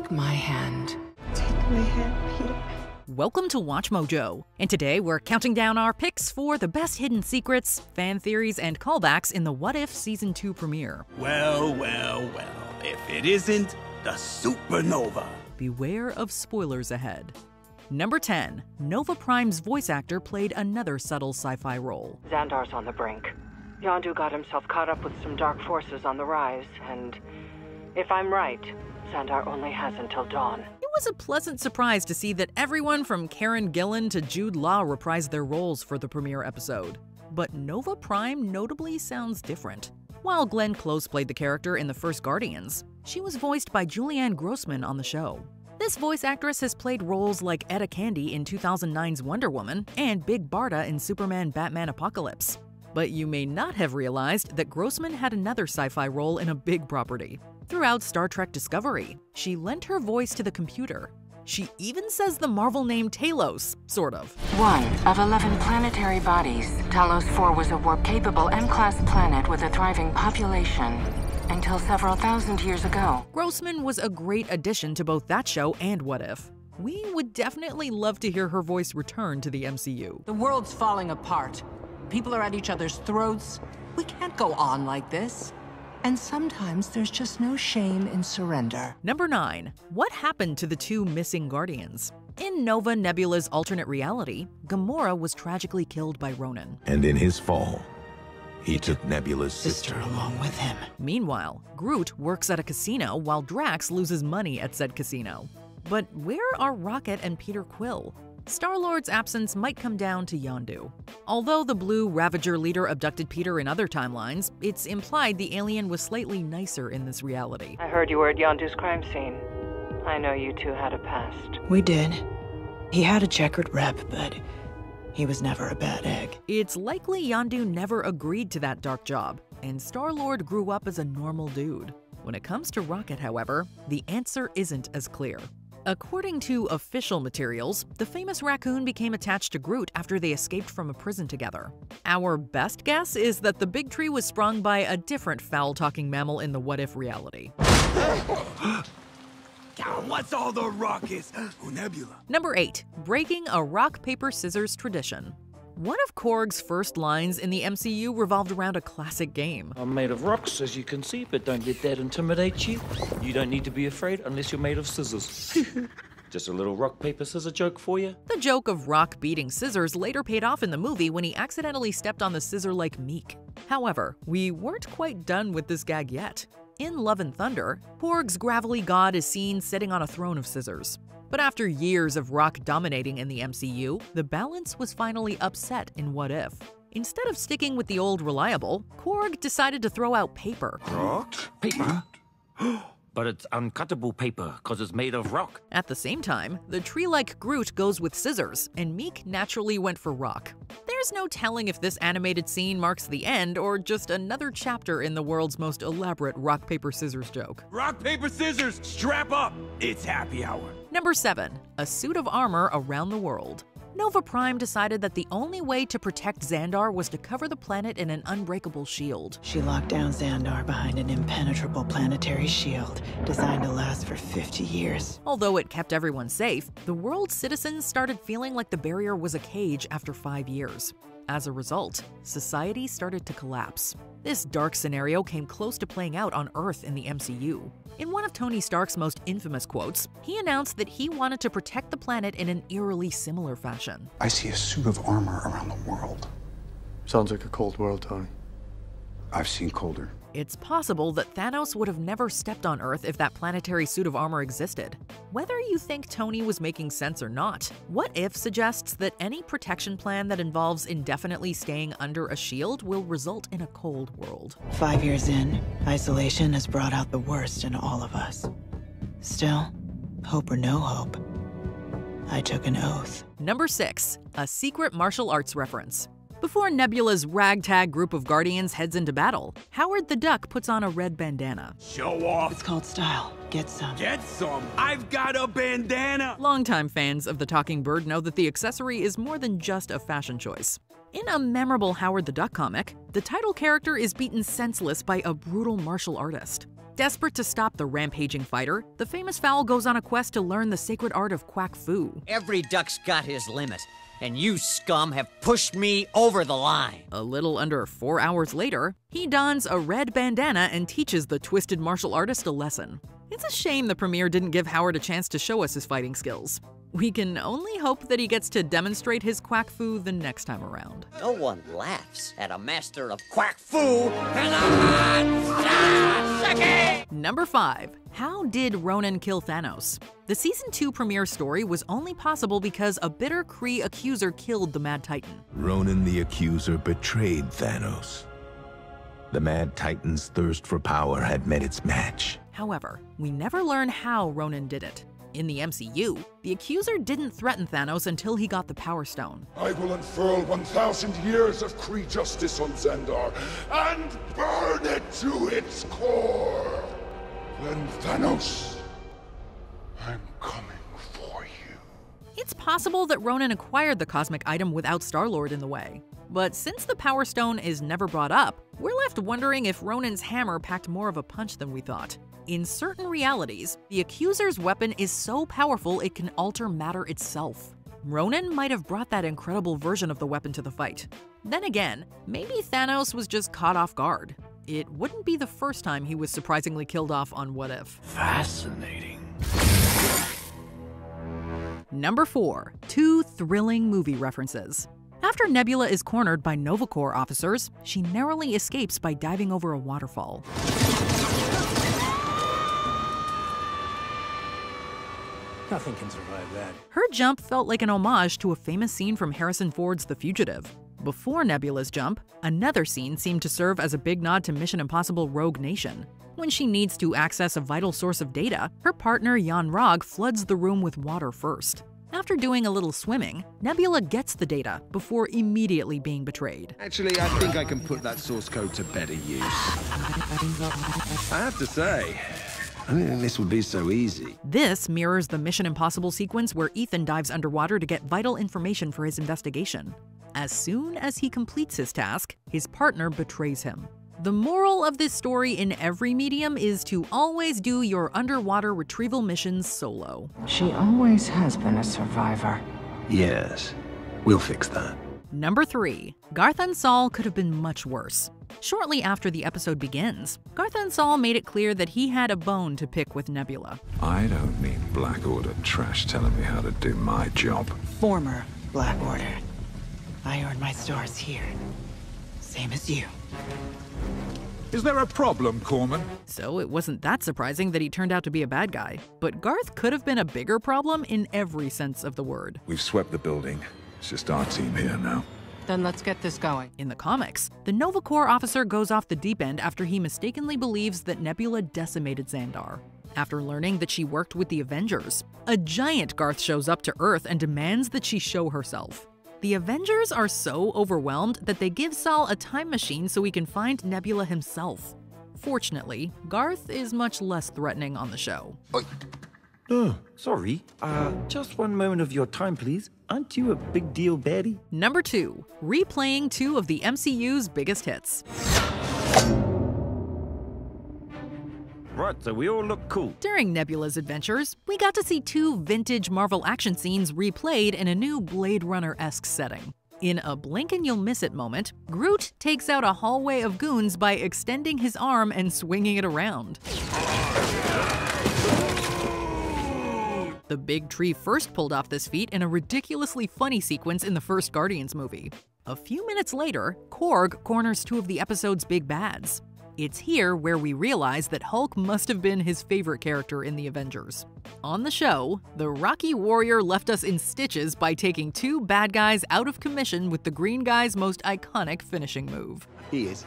Take my hand. Take my hand, Peter. Welcome to Watch Mojo, and today we're counting down our picks for the best hidden secrets, fan theories, and callbacks in the What If Season 2 premiere. Well, if it isn't the supernova. Beware of spoilers ahead. Number 10. Nova Prime's voice actor played another subtle sci-fi role. Xandar's on the brink. Yondu got himself caught up with some dark forces on the rise, and if I'm right, Xandar only has until dawn. It was a pleasant surprise to see that everyone from Karen Gillan to Jude Law reprised their roles for the premiere episode. But Nova Prime notably sounds different. While Glenn Close played the character in the first Guardians, she was voiced by Julianne Grossman on the show. This voice actress has played roles like Etta Candy in 2009's Wonder Woman and Big Barda in Superman Batman Apocalypse. But you may not have realized that Grossman had another sci-fi role in a big property. Throughout Star Trek Discovery, she lent her voice to the computer. She even says the Marvel name Talos, sort of. One of 11 planetary bodies, Talos 4 was a warp-capable M-class planet with a thriving population until several thousand years ago. Grossman was a great addition to both that show and What If. We would definitely love to hear her voice return to the MCU. The world's falling apart. People are at each other's throats. We can't go on like this. And sometimes there's just no shame in surrender. Number 9. What happened to the two missing Guardians? In Nova Nebula's alternate reality, Gamora was tragically killed by Ronan. And in his fall, he took Nebula's sister along with him. Meanwhile, Groot works at a casino while Drax loses money at said casino. But where are Rocket and Peter Quill? Star-Lord's absence might come down to Yondu. Although the Blue Ravager leader abducted Peter in other timelines, it's implied the alien was slightly nicer in this reality. I heard you were at Yondu's crime scene. I know you two had a past. We did. He had a checkered rep, but he was never a bad egg. It's likely Yondu never agreed to that dark job, and Star-Lord grew up as a normal dude. When it comes to Rocket, however, the answer isn't as clear. According to official materials, the famous raccoon became attached to Groot after they escaped from a prison together. Our best guess is that the big tree was sprung by a different foul-talking mammal in the What If reality. What's all the ruckus? Oh, Nebula. Number 8. Breaking a rock, paper, scissors tradition. One of Korg's first lines in the MCU revolved around a classic game. I'm made of rocks, as you can see, but don't let that intimidate you. You don't need to be afraid unless you're made of scissors. Just a little rock, paper, scissors joke for you. The joke of Rock beating Scissors later paid off in the movie when he accidentally stepped on the scissor like Meek. However, we weren't quite done with this gag yet. In Love and Thunder, Korg's gravelly god is seen sitting on a throne of scissors. But after years of Rock dominating in the MCU, the balance was finally upset in What If. Instead of sticking with the old reliable, Korg decided to throw out paper. Rock? Paper? But it's uncuttable paper, because it's made of rock. At the same time, the tree-like Groot goes with scissors, and Meek naturally went for rock. There's no telling if this animated scene marks the end or just another chapter in the world's most elaborate rock, paper, scissors joke. Rock, paper, scissors, strap up. It's happy hour. Number 7. A suit of armor around the world. Nova Prime decided that the only way to protect Xandar was to cover the planet in an unbreakable shield. She locked down Xandar behind an impenetrable planetary shield designed to last for 50 years. Although it kept everyone safe, the world's citizens started feeling like the barrier was a cage after 5 years. As a result, society started to collapse. This dark scenario came close to playing out on Earth in the MCU. In one of Tony Stark's most infamous quotes, he announced that he wanted to protect the planet in an eerily similar fashion. I see a suit of armor around the world. Sounds like a cold world, Tony. I've seen colder. It's possible that Thanos would have never stepped on Earth if that planetary suit of armor existed. Whether you think Tony was making sense or not, What If suggests that any protection plan that involves indefinitely staying under a shield will result in a cold world. 5 years in, isolation has brought out the worst in all of us. Still, hope or no hope, I took an oath. Number 6. A secret martial arts reference. Before Nebula's ragtag group of Guardians heads into battle, Howard the Duck puts on a red bandana. Show off. It's called style. Get some. Get some. I've got a bandana. Longtime fans of the Talking Bird know that the accessory is more than just a fashion choice. In a memorable Howard the Duck comic, the title character is beaten senseless by a brutal martial artist. Desperate to stop the rampaging fighter, the famous fowl goes on a quest to learn the sacred art of quack fu. Every duck's got his limit, and you scum have pushed me over the line. A little under 4 hours later, he dons a red bandana and teaches the twisted martial artist a lesson. It's a shame the premiere didn't give Howard a chance to show us his fighting skills. We can only hope that he gets to demonstrate his quack fu the next time around. No one laughs at a master of quack fu and a Number 5. How did Ronan kill Thanos? The Season 2 premiere story was only possible because a bitter Kree accuser killed the Mad Titan. Ronan the Accuser betrayed Thanos. The Mad Titan's thirst for power had met its match. However, we never learn how Ronan did it. In the MCU, the Accuser didn't threaten Thanos until he got the Power Stone. I will unfurl 1,000 years of Kree justice on Xandar and burn it to its core. Then Thanos, I'm coming for you. It's possible that Ronan acquired the cosmic item without Star-Lord in the way. But since the Power Stone is never brought up, we're left wondering if Ronan's hammer packed more of a punch than we thought. In certain realities, the Accuser's weapon is so powerful it can alter matter itself. Ronan might have brought that incredible version of the weapon to the fight. Then again, maybe Thanos was just caught off guard. It wouldn't be the first time he was surprisingly killed off on What If. Fascinating. Number 4. 2 thrilling movie references. After Nebula is cornered by Nova Corps officers, she narrowly escapes by diving over a waterfall. Nothing can survive that. Her jump felt like an homage to a famous scene from Harrison Ford's The Fugitive. Before Nebula's jump, another scene seemed to serve as a big nod to Mission Impossible Rogue Nation. When she needs to access a vital source of data, her partner Yon-Rogg floods the room with water first. After doing a little swimming, Nebula gets the data before immediately being betrayed. Actually, I think I can put that source code to better use. I have to say, I didn't think this would be so easy. This mirrors the Mission Impossible sequence where Ethan dives underwater to get vital information for his investigation. As soon as he completes his task, his partner betrays him. The moral of this story in every medium is to always do your underwater retrieval missions solo. She always has been a survivor. Yes, we'll fix that. Number 3. Garthon Saul could have been much worse. Shortly after the episode begins, Garthon Saul made it clear that he had a bone to pick with Nebula. I don't need Black Order trash telling me how to do my job. Former Black Order. I earned my stars here. Same as you. Is there a problem, Corman? So it wasn't that surprising that he turned out to be a bad guy. But Garth could have been a bigger problem in every sense of the word. We've swept the building. It's just our team here now. Then let's get this going. In the comics, the Nova Corps officer goes off the deep end after he mistakenly believes that Nebula decimated Xandar. After learning that she worked with the Avengers, a giant Garth shows up to Earth and demands that she show herself. The Avengers are so overwhelmed that they give Saul a time machine so he can find Nebula himself. Fortunately, Garth is much less threatening on the show. Oh, sorry. Just one moment of your time, please. Aren't you a big deal baddie? Number 2. Replaying 2 of the MCU's biggest hits. Right, so we all look cool. During Nebula's adventures, we got to see 2 vintage Marvel action scenes replayed in a new Blade Runner-esque setting. In a blink-and-you'll-miss-it moment, Groot takes out a hallway of goons by extending his arm and swinging it around. The big tree first pulled off this feat in a ridiculously funny sequence in the first Guardians movie. A few minutes later, Korg corners 2 of the episode's big bads. It's here where we realize that Hulk must have been his favorite character in the Avengers. On the show, the Rocky Warrior left us in stitches by taking 2 bad guys out of commission with the green guy's most iconic finishing move. He is.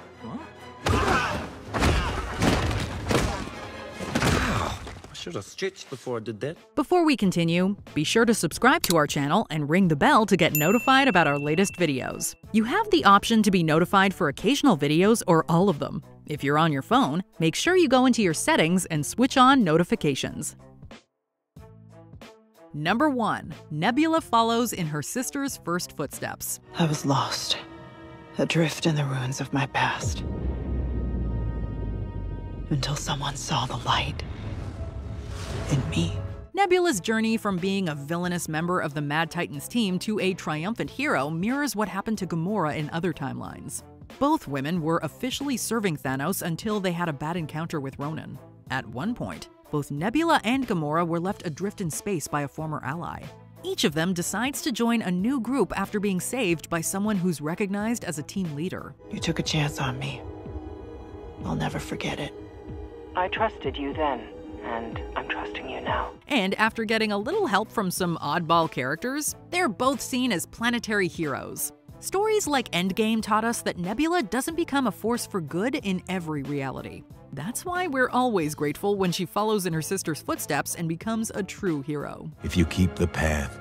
I should have stretched before I did that. Before we continue, be sure to subscribe to our channel and ring the bell to get notified about our latest videos. You have the option to be notified for occasional videos or all of them. If you're on your phone, make sure you go into your settings and switch on notifications. Number 1. Nebula follows in her sister's first footsteps. I was lost. adrift in the ruins of my past. Until someone saw the light in me. Nebula's journey from being a villainous member of the Mad Titans team to a triumphant hero mirrors what happened to Gamora in other timelines. Both women were officially serving Thanos until they had a bad encounter with Ronan. At one point, both Nebula and Gamora were left adrift in space by a former ally. Each of them decides to join a new group after being saved by someone who's recognized as a team leader. You took a chance on me. I'll never forget it. I trusted you then, and I'm trusting you now. And after getting a little help from some oddball characters, they're both seen as planetary heroes. Stories like Endgame taught us that Nebula doesn't become a force for good in every reality. That's why we're always grateful when she follows in her sister's footsteps and becomes a true hero. If you keep the path,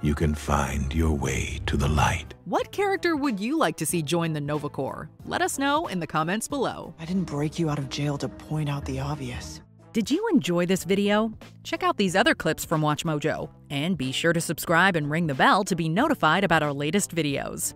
you can find your way to the light. What character would you like to see join the Nova Corps? Let us know in the comments below. I didn't break you out of jail to point out the obvious. Did you enjoy this video? Check out these other clips from WatchMojo, and be sure to subscribe and ring the bell to be notified about our latest videos.